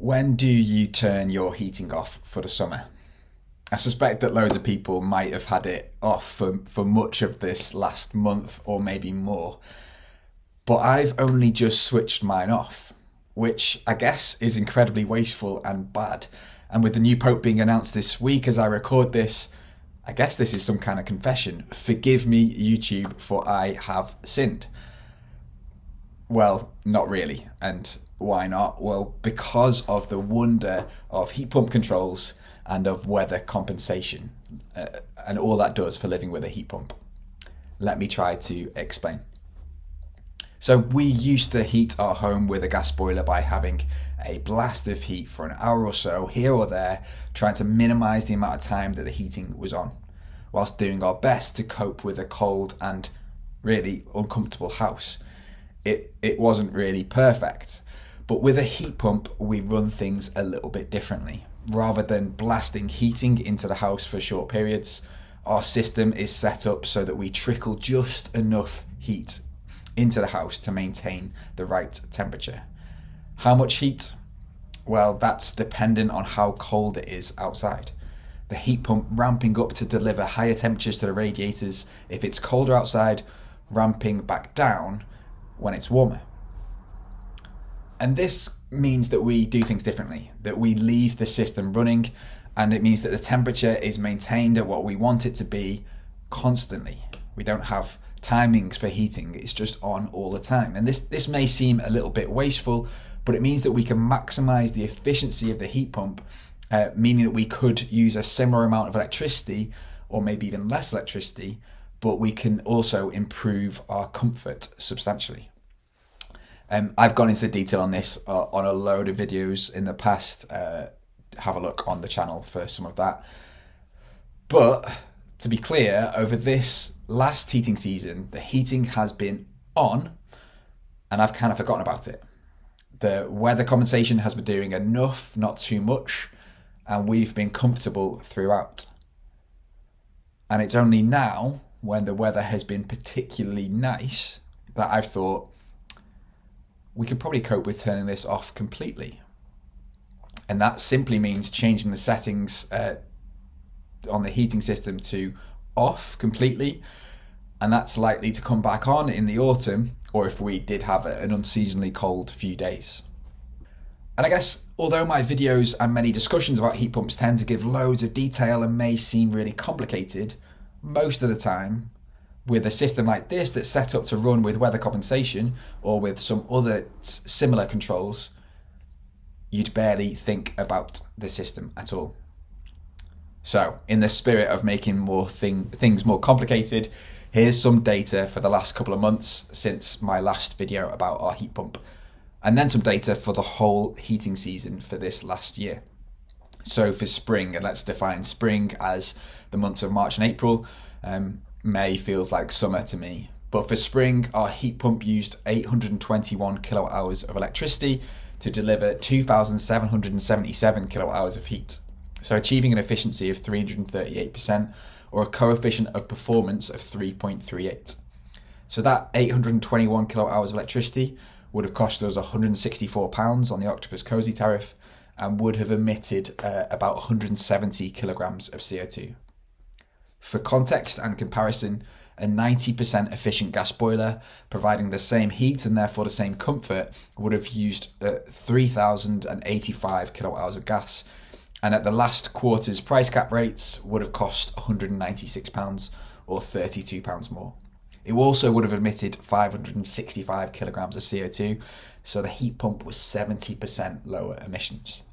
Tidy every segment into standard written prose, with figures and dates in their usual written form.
When do you turn your heating off for the summer? I suspect that loads of people might have had it off for much of this last month or maybe more. But I've only just switched mine off, which I guess is incredibly wasteful and bad. And with the new Pope being announced this week as I record this, I guess this is some kind of confession. Forgive me, YouTube, for I have sinned. Well, not really. And why not? Well, because of the wonder of heat pump controls and of weather compensation and all that does for living with a heat pump. Let me try to explain. So we used to heat our home with a gas boiler by having a blast of heat for an hour or so here or there, trying to minimize the amount of time that the heating was on, whilst doing our best to cope with a cold and really uncomfortable house. It wasn't really perfect, but with a heat pump we run things a little bit differently. Rather than blasting heating into the house for short periods, our system is set up so that we trickle just enough heat into the house to maintain the right temperature. How much heat? Well, that's dependent on how cold it is outside. The heat pump ramping up to deliver higher temperatures to the radiators if it's colder outside, ramping back down when it's warmer. And this means that we do things differently, that we leave the system running, and it means that the temperature is maintained at what we want it to be constantly. We don't have timings for heating, it's just on all the time. And this may seem a little bit wasteful, but it means that we can maximize the efficiency of the heat pump, meaning that we could use a similar amount of electricity, or maybe even less electricity, but we can also improve our comfort substantially. I've gone into detail on this on a load of videos in the past. Have a look on the channel for some of that. But to be clear, over this last heating season, the heating has been on and I've kind of forgotten about it. The weather compensation has been doing enough, not too much, and we've been comfortable throughout. And it's only now, when the weather has been particularly nice, that I've thought, we could probably cope with turning this off completely. And that simply means changing the settings on the heating system to off completely. And that's likely to come back on in the autumn, or if we did have an unseasonably cold few days. And I guess, although my videos and many discussions about heat pumps tend to give loads of detail and may seem really complicated, most of the time, with a system like this that's set up to run with weather compensation or with some other similar controls, you'd barely think about the system at all. So, in the spirit of making things more complicated, here's some data for the last couple of months since my last video about our heat pump, and then some data for the whole heating season for this last year. So for spring, and let's define spring as the months of March and April, May feels like summer to me. But for spring, our heat pump used 821 kilowatt hours of electricity to deliver 2,777 kilowatt hours of heat. So achieving an efficiency of 338% or a coefficient of performance of 3.38. So that 821 kilowatt hours of electricity would have cost us £164 on the Octopus Cozy tariff and would have emitted about 170 kilograms of CO2. For context and comparison, a 90% efficient gas boiler providing the same heat and therefore the same comfort would have used 3,085 kilowatt hours of gas, and at the last quarter's price cap rates would have cost £196 or £32 more. It also would have emitted 565 kilograms of CO2, so the heat pump was 70% lower emissions.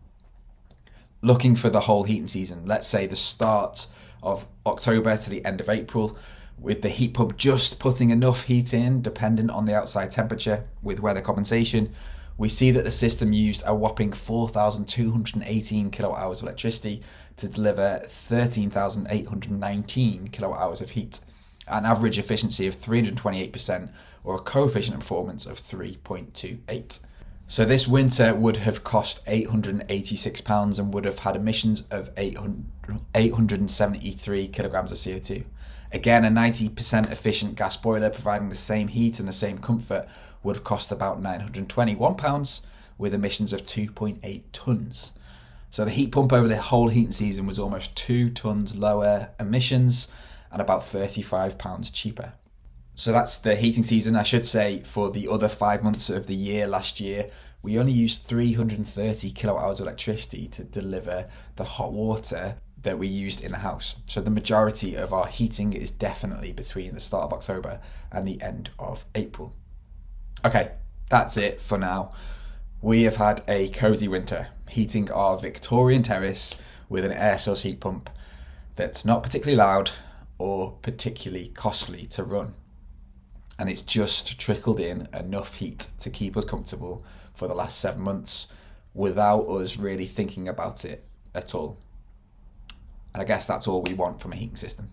Looking for the whole heating season, let's say the start of October to the end of April, with the heat pump just putting enough heat in, dependent on the outside temperature, with weather compensation, we see that the system used a whopping 4,218 kilowatt hours of electricity to deliver 13,819 kilowatt hours of heat, an average efficiency of 328% or a coefficient of performance of 3.28. So this winter would have cost £886 and would have had emissions of 873 kilograms of CO2. Again, a 90% efficient gas boiler providing the same heat and the same comfort would have cost about £921, with emissions of 2.8 tonnes. So the heat pump over the whole heating season was almost 2 tonnes lower emissions and about £35 cheaper. So that's the heating season. I should say for the other 5 months of the year last year, we only used 330 kilowatt hours of electricity to deliver the hot water that we used in the house. So the majority of our heating is definitely between the start of October and the end of April. Okay, that's it for now. We have had a cosy winter, heating our Victorian terrace with an air source heat pump that's not particularly loud or particularly costly to run. And it's just trickled in enough heat to keep us comfortable for the last 7 months without us really thinking about it at all. And I guess that's all we want from a heating system.